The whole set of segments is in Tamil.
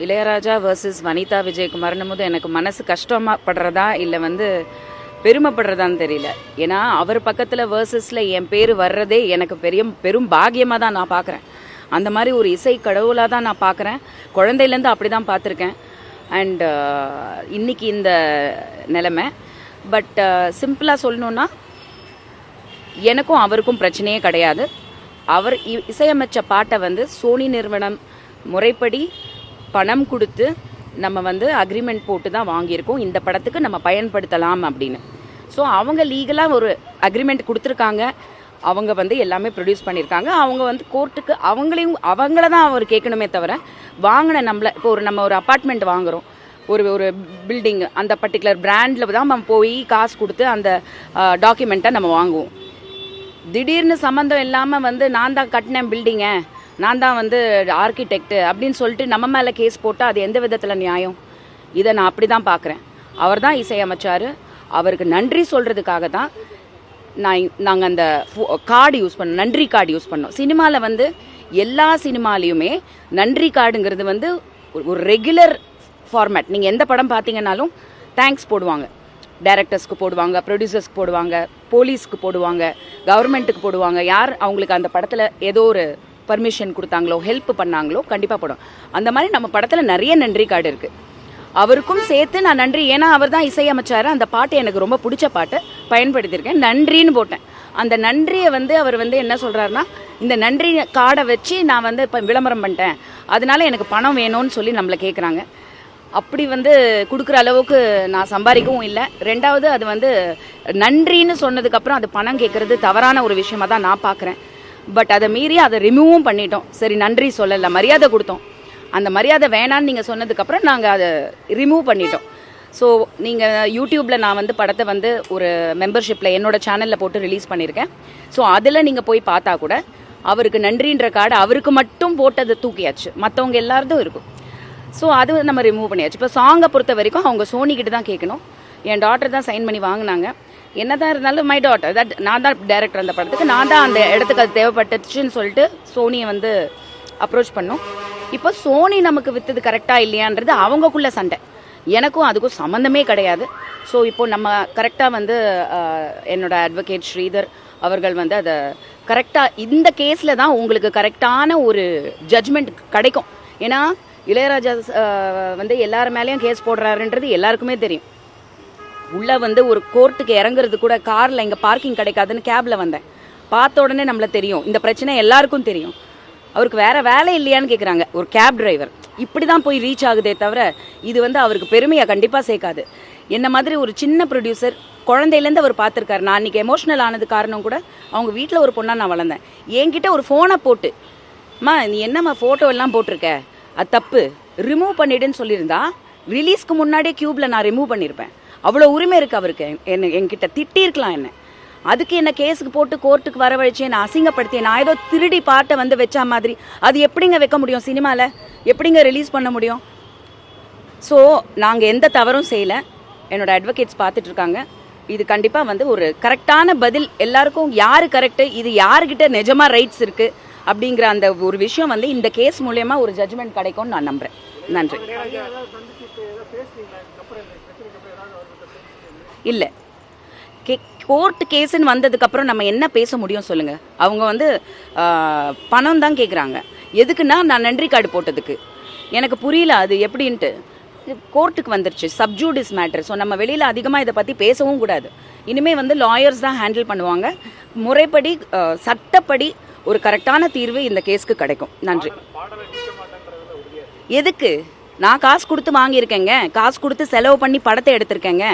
இளையராஜா வர்சஸ் வனிதா விஜயகுமார்னும் போது எனக்கு மனசு கஷ்டப்படுறதா இல்லை பெருமைப்படுறதான்னு தெரியல. ஏன்னா அவர் பக்கத்தில் வேர்சஸில் என் பேர் வர்றதே எனக்கு பெரும் பாகியமாக தான் நான் பார்க்குறேன். அந்த மாதிரி ஒரு இசை கடவுளாக தான் நான் பார்க்குறேன். குழந்தையிலேருந்து அப்படி தான் பார்த்துருக்கேன். அண்ட் இன்னைக்கு இந்த நிலைமை. பட் சிம்பிளாக சொல்லணுன்னா எனக்கும் அவருக்கும் பிரச்சனையே கிடையாது. அவர் இசையமைச்ச பாட்டை சோனி நிறுவனம் முறைப்படி பணம் கொடுத்து நம்ம அக்ரிமெண்ட் போட்டு தான் வாங்கியிருக்கோம், இந்த படத்துக்கு நம்ம பயன்படுத்தலாம் அப்படின்னு. ஸோ அவங்க லீகலாக ஒரு அக்ரிமெண்ட் கொடுத்துருக்காங்க. அவங்க எல்லாமே ப்ரொடியூஸ் பண்ணியிருக்காங்க. அவங்க கோர்ட்டுக்கு அவங்கள தான் அவர் கேட்கணுமே தவிர வாங்கின இப்போ நம்ம ஒரு அப்பார்ட்மெண்ட் வாங்குகிறோம், ஒரு பில்டிங், அந்த பர்டிகுலர் பிராண்டில் தான் நம்ம போய் காசு கொடுத்து அந்த டாக்குமெண்ட்டை நம்ம வாங்குவோம். திடீர்னு சம்மந்தம் இல்லாமல் நான் தான் கட்டினேன் பில்டிங்கை, நான் தான் ஆர்கிடெக்ட் அப்படின்னு சொல்லிட்டு நம்ம மேலே கேஸ் போட்டால் அது எந்த விதத்தில் நியாயம்? இதை நான் அப்படி தான் பார்க்குறேன். அவர் தான் இசையமைச்சார். அவருக்கு நன்றி சொல்கிறதுக்காக தான் நாங்கள் அந்த கார்டு யூஸ் பண்ணோம், நன்றி கார்டு யூஸ் பண்ணோம். சினிமாவில் எல்லா சினிமாலையுமே நன்றி கார்டுங்கிறது ஒரு ரெகுலர் ஃபார்மேட். நீங்கள் எந்த படம் பார்த்தீங்கன்னாலும் தேங்க்ஸ் போடுவாங்க. டைரக்டர்ஸ்க்கு போடுவாங்க, ப்ரொடியூசர்ஸ்க்கு போடுவாங்க, போலீஸ்க்கு போடுவாங்க, கவர்மெண்ட்டுக்கு போடுவாங்க. யார் அவங்களுக்கு அந்த படத்தில் ஏதோ ஒரு பர்மிஷன் கொடுத்தாங்களோ, ஹெல்ப் பண்ணாங்களோ கண்டிப்பாக போடும். அந்த மாதிரி நம்ம படத்தில் நிறைய நன்றி கார்டு இருக்குது. அவருக்கும் சேர்த்து நான் நன்றி, ஏன்னா அவர் தான் இசையமைச்சார். அந்த பாட்டு எனக்கு ரொம்ப பிடிச்ச பாட்டு, பயன்படுத்தியிருக்கேன், நன்றின்னு போட்டேன். அந்த நன்றியை அவர் என்ன சொல்கிறாருன்னா, இந்த நன்றி கார்டை வச்சு நான் இப்போ விளம்பரம் பண்ணிட்டேன், அதனால எனக்கு பணம் வேணும்னு சொல்லி நம்மளை கேட்குறாங்க. அப்படி கொடுக்குற அளவுக்கு நான் சம்பாதிக்கவும் இல்லை. ரெண்டாவது அது நன்றின்னு சொன்னதுக்கப்புறம் அது பணம் கேட்குறது தவறான ஒரு விஷயமாக தான் நான் பார்க்குறேன். பட் அதை மீறி அதை ரிமூவும் பண்ணிட்டோம். சரி, நன்றி சொல்லலை, மரியாதை கொடுத்தோம். அந்த மரியாதை வேணான்னு நீங்கள் சொன்னதுக்கப்புறம் நாங்கள் அதை ரிமூவ் பண்ணிட்டோம். ஸோ நீங்கள் யூடியூப்பில் நான் படத்தை ஒரு மெம்பர்ஷிப்பில் என்னோடய சேனலில் போட்டு ரிலீஸ் பண்ணியிருக்கேன். ஸோ அதில் நீங்கள் போய் பார்த்தா கூட அவருக்கு நன்றின்ற கார்டு அவருக்கு மட்டும் போட்டதை தூக்கியாச்சு, மற்றவங்க எல்லாருக்கும் இருக்கும். ஸோ அது நம்ம ரிமூவ் பண்ணியாச்சு. இப்போ சாங்கை பொறுத்த வரைக்கும் அவங்க சோனிக்கிட்ட தான் கேட்கணும். என் டாட்டர் தான் சைன் பண்ணி வாங்கினாங்க. என்ன தான் இருந்தாலும் மை டாட்டர் தட், நான் தான் டைரக்டர் அந்த படத்துக்கு, நான் தான் அந்த இடத்துக்கு அது தேவைப்பட்டுச்சுன்னு சொல்லிட்டு சோனியை அப்ரோச் பண்ணோம். இப்போ சோனி நமக்கு விற்றது கரெக்டாக இல்லையான்றது அவங்கக்குள்ள சண்டை, எனக்கும் அதுக்கும் சம்மந்தமே கிடையாது. ஸோ இப்போது நம்ம கரெக்டாக என்னோட அட்வொகேட் ஸ்ரீதர் அவர்கள் அதை கரெக்டாக இந்த கேஸில் தான் உங்களுக்கு கரெக்டான ஒரு ஜட்ஜ்மெண்ட் கிடைக்கும். ஏன்னா இளையராஜா எல்லார் மேலேயும் கேஸ் போடுறாருன்றது எல்லாருக்குமே தெரியும். உள்ளே ஒரு கோர்ட்டுக்கு இறங்குறது கூட காரில் இங்கே பார்க்கிங் கிடைக்காதுன்னு கேபில் வந்தேன், பார்த்த உடனே நம்மளை தெரியும், இந்த பிரச்சனை எல்லாருக்கும் தெரியும். அவருக்கு வேற வேலை இல்லையான்னு கேட்குறாங்க ஒரு கேப் டிரைவர். இப்படி தான் போய் ரீச் ஆகுதே தவிர இது அவருக்கு பெருமையை கண்டிப்பாக சேர்க்காது. என்ன மாதிரி ஒரு சின்ன ப்ரொடியூசர் குழந்தையிலேருந்து அவர் பார்த்துருக்காரு. நான் அன்றைக்கி எமோஷ்னல் ஆனது காரணம் கூட அவங்க வீட்டில் ஒரு பொண்ணாக நான் வளர்ந்தேன். என்கிட்ட ஒரு ஃபோனை போட்டு, அம்மா நீ என்னம்மா ஃபோட்டோ எல்லாம் போட்டிருக்க, அது தப்பு, ரிமூவ் பண்ணிடுன்னு சொல்லியிருந்தா ரிலீஸ்க்கு முன்னாடியே க்யூப்பில் நான் ரிமூவ் பண்ணியிருப்பேன். அவ்வளோ உரிமை இருக்குது அவருக்கு. என்கிட்ட திட்டிருக்கலாம் என்ன, அதுக்கு என்ன கேஸுக்கு போட்டு கோர்ட்டுக்கு வரவழைச்சு என்னை அசிங்கப்படுத்தி நான் ஏதோ திருடி பாட்டை வச்சா மாதிரி அது எப்படிங்க வைக்க முடியும் சினிமாவில், எப்படிங்க ரிலீஸ் பண்ண முடியும்? ஸோ நாங்கள் எந்த தவறும் செய்யலை. என்னோட அட்வொகேட்ஸ் பார்த்துட்டு இருக்காங்க. இது கண்டிப்பாக ஒரு கரெக்டான பதில் எல்லாருக்கும், யார் கரெக்டு, இது யாருக்கிட்ட நிஜமாக ரைட்ஸ் இருக்குது அப்படிங்கிற அந்த ஒரு விஷயம் இந்த கேஸ் மூலயமா ஒரு ஜட்ஜ்மெண்ட் கிடைக்கும்னு நான் நம்புகிறேன். நன்றி. இல்லை, கோர்ட் கேஸுன்னு வந்ததுக்கப்புறம் நம்ம என்ன பேச முடியும் சொல்லுங்கள்? அவங்க பணம் தான் கேட்குறாங்க. எதுக்குன்னா நான் நன்றி கார்டு போட்டதுக்கு. எனக்கு புரியல அது எப்படின்ட்டு. கோர்ட்டுக்கு வந்துருச்சு, சப்ஜூடிஸ் மேட்டர். ஸோ நம்ம வெளியில் அதிகமாக இதை பற்றி பேசவும் கூடாது. இனிமேல் லாயர்ஸ் தான் ஹேண்டில் பண்ணுவாங்க. முறைப்படி சட்டப்படி ஒரு கரெக்டான தீர்வு இந்த கேஸ்க்கு கிடைக்கும். நன்றி. எதுக்கு? நான் காசு கொடுத்து வாங்கியிருக்கேங்க, காசு கொடுத்து செலவு பண்ணி படத்தை எடுத்திருக்கேங்க,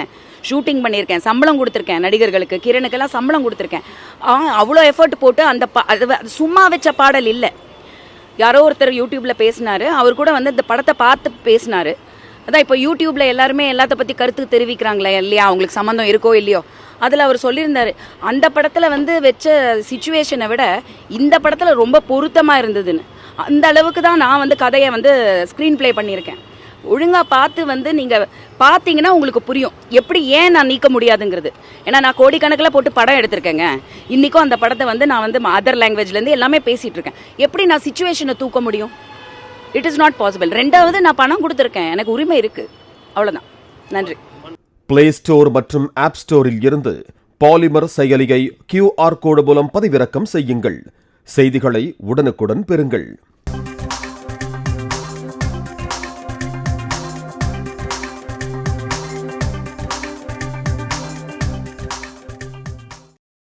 ஷூட்டிங் பண்ணியிருக்கேன், சம்பளம் கொடுத்துருக்கேன், நடிகர்களுக்கு கிரணுக்கெல்லாம் சம்பளம் கொடுத்துருக்கேன். அவ்வளோ எஃபர்ட் போட்டு அந்த சும்மா வச்ச பாடல் இல்லை. யாரோ ஒருத்தர் யூடியூப்பில் பேசினார், அவர் கூட இந்த படத்தை பார்த்து பேசினார். அதான் இப்போ யூடியூப்பில் எல்லாருமே எல்லாத்த பற்றி கருத்து தெரிவிக்கிறாங்களே இல்லையா, அவங்களுக்கு சம்மந்தம் இருக்கோ இல்லையோ. அதில் அவர் சொல்லியிருந்தார், அந்த படத்தில் வச்ச சிச்சுவேஷனை விட இந்த படத்தில் ரொம்ப பொருத்தமாக இருந்ததுன்னு. அந்த அளவுக்கு தான் நான் கதையை ஸ்க்ரீன் ப்ளே பண்ணியிருக்கேன். ஒழுங்காக பார்த்து நீங்கள் பார்த்தீங்கன்னா உங்களுக்கு புரியும் எப்படி ஏன் நான் நீக்க முடியாதுங்கிறது. ஏன்னா நான் கோடிக்கணக்கில் போட்டு படம் எடுத்திருக்கேங்க. இன்றைக்கும் அந்த படத்தை நான் அதர் லாங்குவேஜ்லேருந்து எல்லாமே பேசிகிட்டு இருக்கேன். எப்படி நான் சிச்சுவேஷனை தூக்க முடியும்? It is not possible. ரெண்டாவது நான் பணம் கொடுத்துருக்கேன், எனக்கு உரிமை இருக்கு, அவ்வளவுதான். நன்றி. பிளே ஸ்டோர் மற்றும் ஆப் ஸ்டோரில் இருந்து பாலிமர் செயலியை QR கோடு மூலம் பதிவிறக்கம் செய்யுங்கள். செய்திகளை உடனுக்குடன் பெறுங்கள்.